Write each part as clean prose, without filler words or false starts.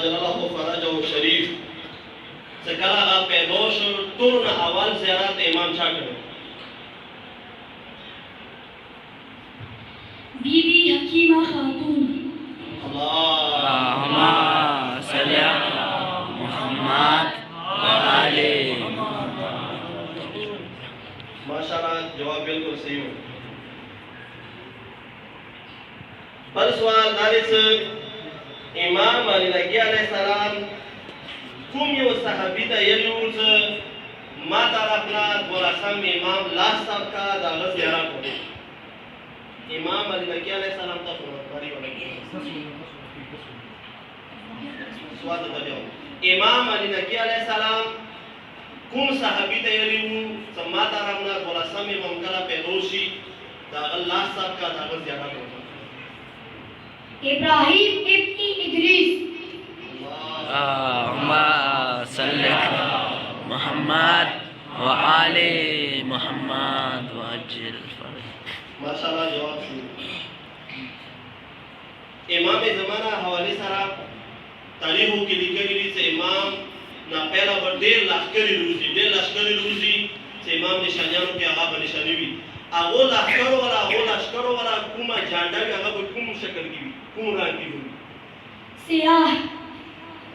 जलालहु फरजहु शरीफ से कला आप पैदोश तुरन अवल ज़ियारत इमाम छा करो बीबी हकीमा खातून अल्लाहुम्मा सल्ली अला मुहम्मद व आले माशाल्लाह जवाब बिल्कुल सही हो बल सवाल दारिस इमाम अली अलैहिस्सलाम कुम यो सहाबी दा यलूज मा तरफना गोरसम इमाम ला साहब का दाग ज़ियारत हो इमाम अली अलैहिस्सलाम तो बड़ी वाला स्वाद दजो इमाम अली अलैहिस्सलाम कुम सहाबी दा यलूज मा तरफना गोरसम इमाम कला पेरोशी दाग ला साहब का दाग ज़ियारत हो इब्राहिम इब्न इदरीस अल्लाहुम्मा सल्ली अला मुहम्मद व आले मुहम्मद व अज्जिल फरज माशाल्लाह जवाब शुरू इमाम ज़माना हवाले सरा तारीखों के लिखी से इमाम ना पहला बड़े लश्करी रूसी से इमाम निशानियों के आगा निशानी भी आगो लश्करों वाला कुमा झंडा भी आगा कुम शक्ल की भी कुम रंग की भी सियाह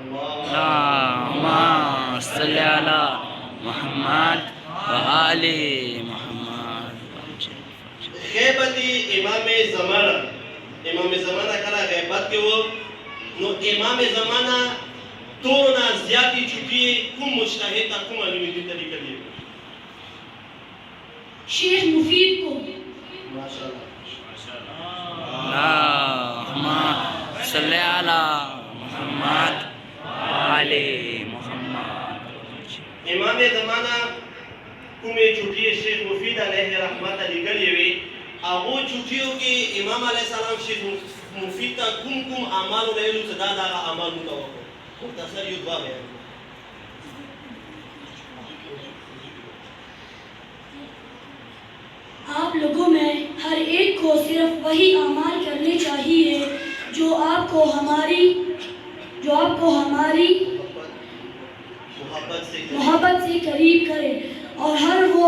अल्लाहुम्मा सल्ली अला मुहम्मद व आले मुहम्मद व अज्जिल फरज गैबती इमाम ज़माना कला गैबत के वो नो इमाम ज़माना तो ना ज़्यादा छुट्टी कुम मुश्ताहिद ता कुम अलीमी तरीके लिए शेख मुफीद को माशाल्लाह अल्लाहुम्मा सल्ली अला मुहम्मद व आले मुहम्मद इमाम ज़माना कुमे छुट्टी शेख मुफीद अलैहि रहमत लिखली हुई आगो छुट्टियों के इमाम अलैहिस्सलाम शेख मुफीद ता कुम अमाल लेलु सदा अमाल मुतवक्को मुख्तसर युद्वा है आप लोगों में हर एक को सिर्फ वही अमाल करने चाहिए जो आपको हमारी मोहब्बत से करीब करे और हर वो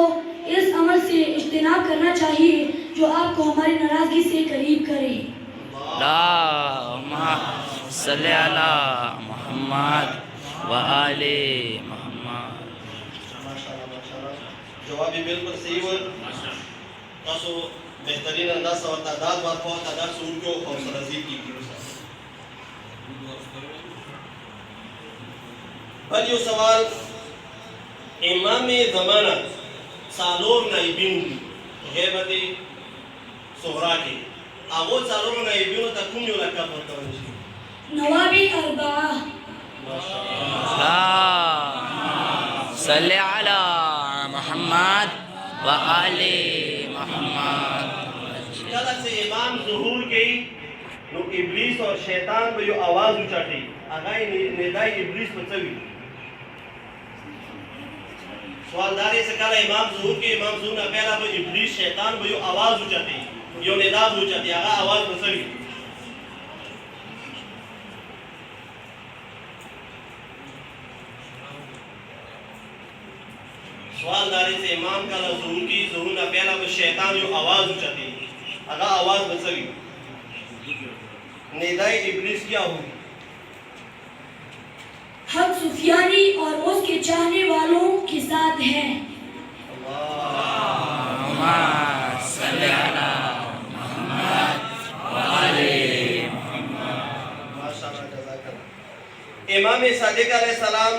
इस अमल से इज्तिनाब करना चाहिए जो आपको हमारी नाराजगी से करीब करे अल्लाहुम्मा सल्ली अला मुहम्मद व आले मुहम्मद माशाल्लाह जवाब भी बिल्कुल सही हो तासो बेहतरीन अंदाज और तादाद बात को तादाद सुन को हौसला अजीब की बल यो सवाल इमाम ज़माना सालोर नाइबिन गैबती सोहरा के आगो सालोर नाइबिन तकुम यो लका पड़ता है नवाबी अरबा अल्लाहुम्मा सल्ली अला मुहम्मद व आले मुहम्मद कल से इमाम ज़ुहूर के नो इब्लीस और शैतान को यो आवाज उठाती आगाई निदाई इब्लीस बचवी सवालदारी से कल इमाम ज़ुहूर ना पहला वो इब्लीस शैतान को यो आवाज उठाती यो निदा उठाती आगा आवाज बचवी सवालदारी से इमाम का ज़ुहूर ना पहला वो शैतान यो आवाज उठाती आगा आवाज बचवी निदाई इब्लीस क्या होगी हक सुफियानी और उसके चाहने वालों के साथ है अल्लाहुम्मा सल्ली अला मुहम्मद व आले मुहम्मद माशाअल्लाह जज़ाकल्लाह इमाम सादिक अलैहिस्सलाम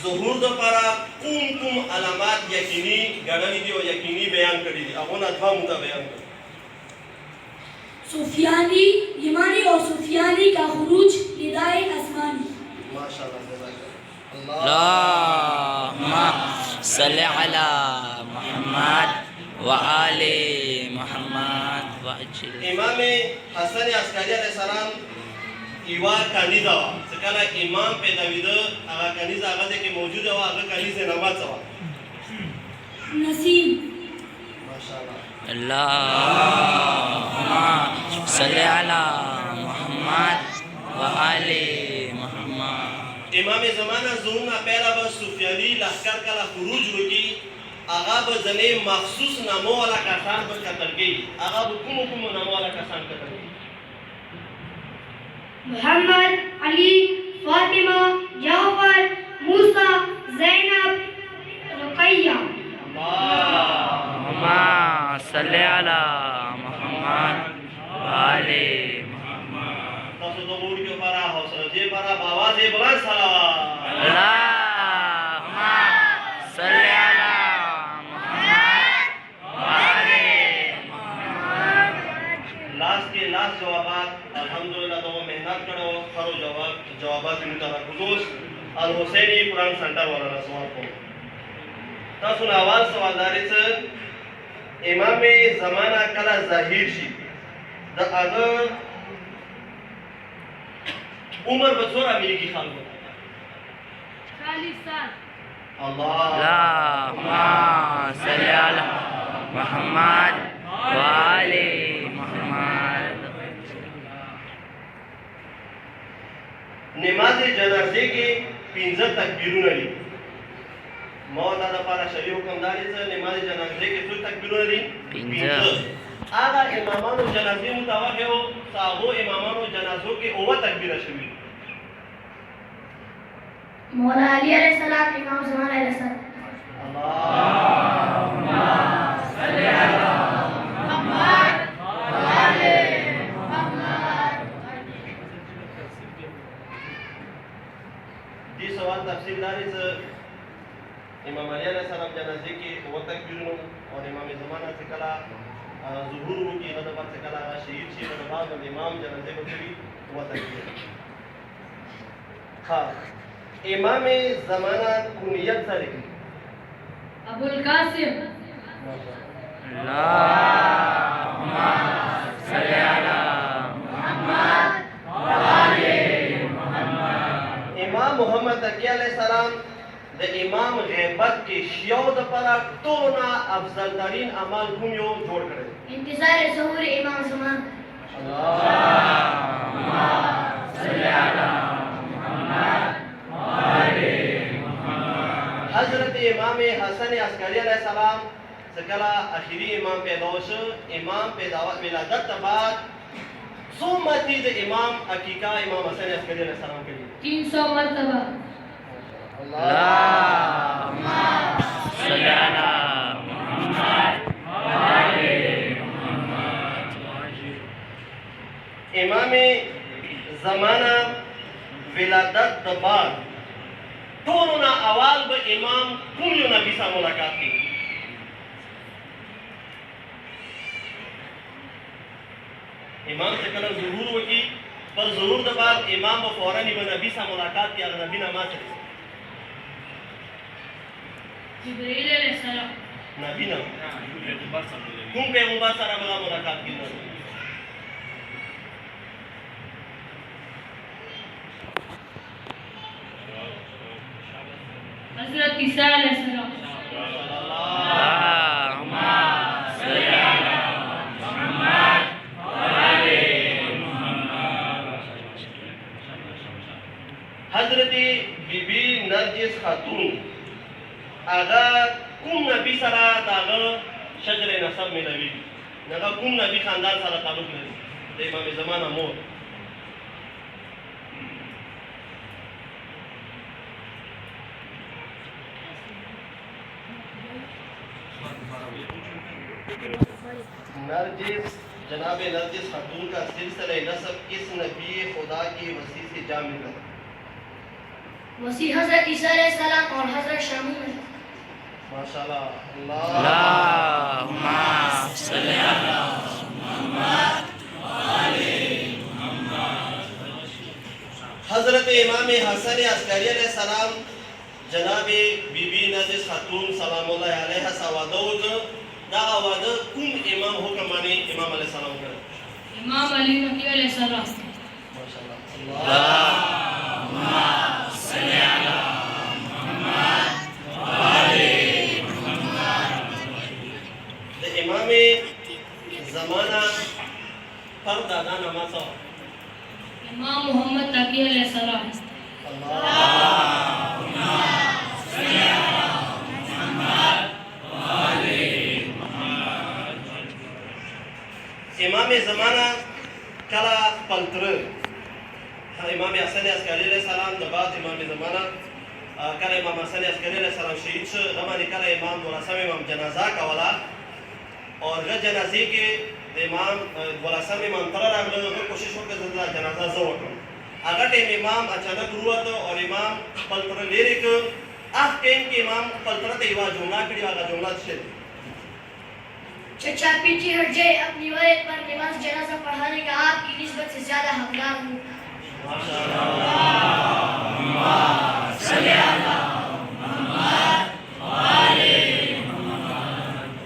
ज़ुहूर दो पारा कुम अलामात यकीनी गणनी दी और यकीनी बयान करी दी अब ना था मुद्दा बयान कर सुफियानी यमानी और सुफियानी का खुरूज निदाए आसमानी माशाअल्लाह जज़ाकल्लाह अल्लाहुम्मा सल्ली अला मुहम्मद व आले मुहम्मद व अज्जिल इमाम हसन अस्करी अलैहिस्सलाम इवा कनीजा सकला इमाम पैदा विद आगा कनीजा आगा दे के मौजूद है आगा कनीजे नमाज सवा नसीम माशाअल्लाह अल्लाहुम्मा सल्ली अला मुहम्मद व आले मुहम्मद امام زمانه زورنا پہلا با سفیانی لخکر کلا خروج وکی آغا با زنه مخصوص نامو والا کسان با قتل گئی آغا با کم نامو والا کسان قتل گئی محمد علی فاطمہ جعفر موسیٰ زینب رقیہ اللهم صل على محمد وآل محمد تاسو د اور کې پارا حوصله دې پارا باواز بلند صلوات اللهم صل على محمد وآل محمد لاس کې لاس جوابات الحمدلله دغه مهنت کړو خرو جوابات موږ ته خصوص الحسینی قرآن سنټر والا سوال کوم تاسو نه اول سوالداري څه امام زمانہ کله ظاهر شي د هغه عمر به څومره میږي خلکو 40 سال الله اللهم صل على محمد وآل محمد نماز جنازه کې 15 تکبیرونه دي موت د لپاره شریع حکم داري چې نماز جنازه کې څو تکبیرونه دي 15 هغه امامانو جنازه متوجه او صاحب امامانو جنازو کې اوه تکبیره شوي مولا علی علیہ السلام امام زمان علیہ السلام اللهم صل على محمد وآل محمد دې سوال تفصیل داري چې امام علی علیہ السلام جنازه کې اوه تکبیرونه او امام زمانہ چې کله ظهور وکړي نو د بعد چې کله شهید شي نو بعد د امام جنازه به کوي اوه تکبیر ها امام زمانہ کنیت سره کی ابو القاسم اللهم صل على محمد وآل محمد امام محمد تقی علیہ السلام د امام غیبت کې شیو د پر ټولنا افضل ترین اعمال کوم یو جوړ کړی انتظار ظهور امام زمان اللهم صل على محمد وآل محمد حضرت امام حسن عسکری علیہ السلام څکلا اخیری امام پیدا شو امام پیداوت ولادت بعد سمتی د امام حقیقا امام حسن عسکری علیہ السلام کے لیے 300 مرتبہ اللهم صل على محمد وآل محمد امام زمانہ ولادت بعد ټولنا اول به امام کوم یو نبی سره ملاقات کی امام سے کله ظهور وکي پر ظهور د بعد امام به فورا به نبی سره ملاقات کی هغه نبی نامه څه جبرائیل علیہ السلام نبی نام کوم پیغمبر سره به ملاقات کی حضرت عیسیٰ علیہ السلام اللهم صل على محمد وآل محمد حضرت بی بی نرجس خاتون هغه کوم نبی سره داغه شجر نسب ملوي هغه کوم نبی خاندان سره تعلق لري د امام زمانہ مور नरजिस जनाब नरजिस खातून का सिलसिला नसब किस नबी खुदा की वसी से जा मिला वसी हजरत ईसा अलैहि सलाम और हजरत शमूल माशाल्लाह اللهم صل على محمد وآل محمد हजरत इमाम हसन अस्करी अलैहि सलाम जनाब बीबी नरजिस खातून सलामुल्लाह अलैहा सवादौज دا واده کوم امام حکم باندې امام علیہ السلام کړ امام علی نبی علیہ السلام ماشاءاللہ اللهم صل على محمد وآل محمد د امام زمانہ پر دادا نماز امام محمد تقی علیہ السلام امام زمانہ کلا پلتر امام حسن عسکری علیہ السلام د بعد امام زمانہ کله امام حسن عسکری علیہ السلام شهید شو غمانی کله امام دولسم امام جنازه کولا اور غ جنازه کې امام دولسم امام تر راغله غ کوشش وکړه چې جنازه زو وکړم هغه ټیم امام اچانک وروته اور امام پلتر لري ک اخ ټیم کې امام پلتر ته یو جمله کړي هغه جمله څه चचा पीछे हट जाए अपनी वजह पर नमाज जनाजा पढ़ाने का आपकी निस्बत से ज्यादा हकदार हूँ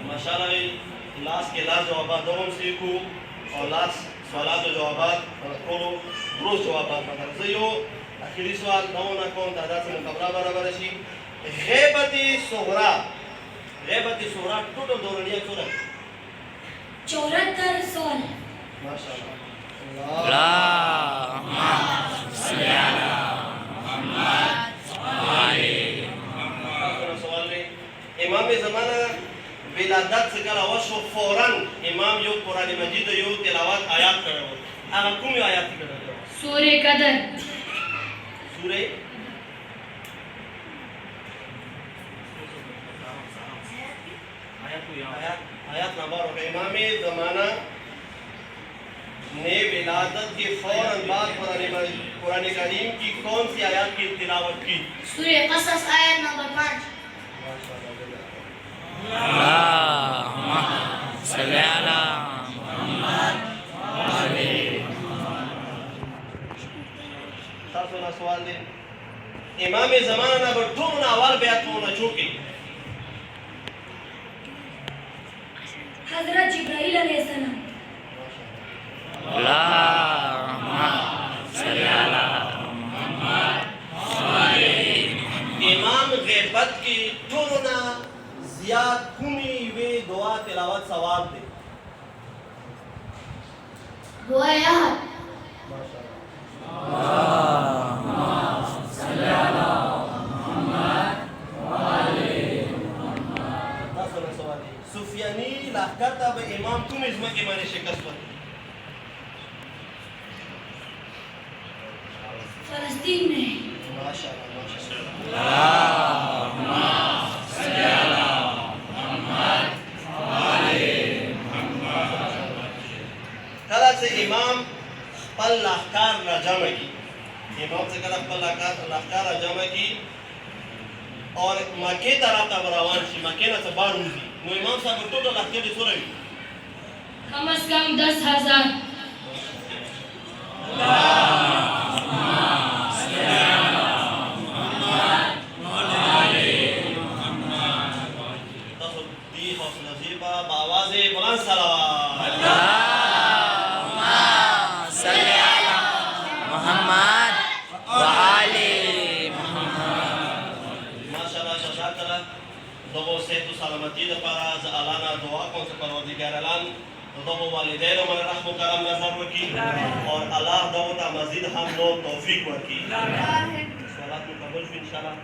माशाल्लाह लास्ट के लास्ट जवाबात दोनों सीखो और लास्ट सवालात जो जवाबात थोड़ो रोज जवाबात मतलब से यो आखिरी सवाल दोनों ना कौन तादाद से मुकाबला बराबर है गैबती सोहरा टोटल दौरनिया चोरा 74 सवाल। माशाल्लाह امام زمانہ ولادت څخه وشو فوراً امام یو قرآن مجید یو تلاوت آیات کړو هغه کوم آیات کړو सूर्य कदर سورہ آیات نمبر امام زمانہ نے ولادت کے فوراً بعد قرآن کریم کی کون سی آیات کی تلاوت کی सूर्य कसस आयत नंबर 5 सवाल दे امام زمانہ نہ ټول اول بیات ہونا چوکي हजरत जिब्राइल अलैहिस्सलाम امام غیبت کی ټولنا زیات کومي وی دعا تلاوت ثواب دي दुआ याद سفیانی لحکتا به امام کوم ازمکی باندې شکست ورکړي फलस्तीन में کله چې امام خپل لښکر را جمع کړي امام چې کله خپل لښکر را جمع کړي اور مکې طرف ته روان شي مکې نه څه بار وځي نو امام صاحب ټول لښکر یې څومره وي कम से कम 10,000 تاسو دې حوصله زیبا په आवाज بلند صلوات ماشاءالله جزاک الله دغه صحت او سلامتی لپاره ز اعلان دعا کوم چې پروردګار اعلان دغه والدینو باندې رحم او کرم نظر وکړي او الله دغه ته مزید هم نور توفیق ورکړي سوالات مو قبول شي ان شاء الله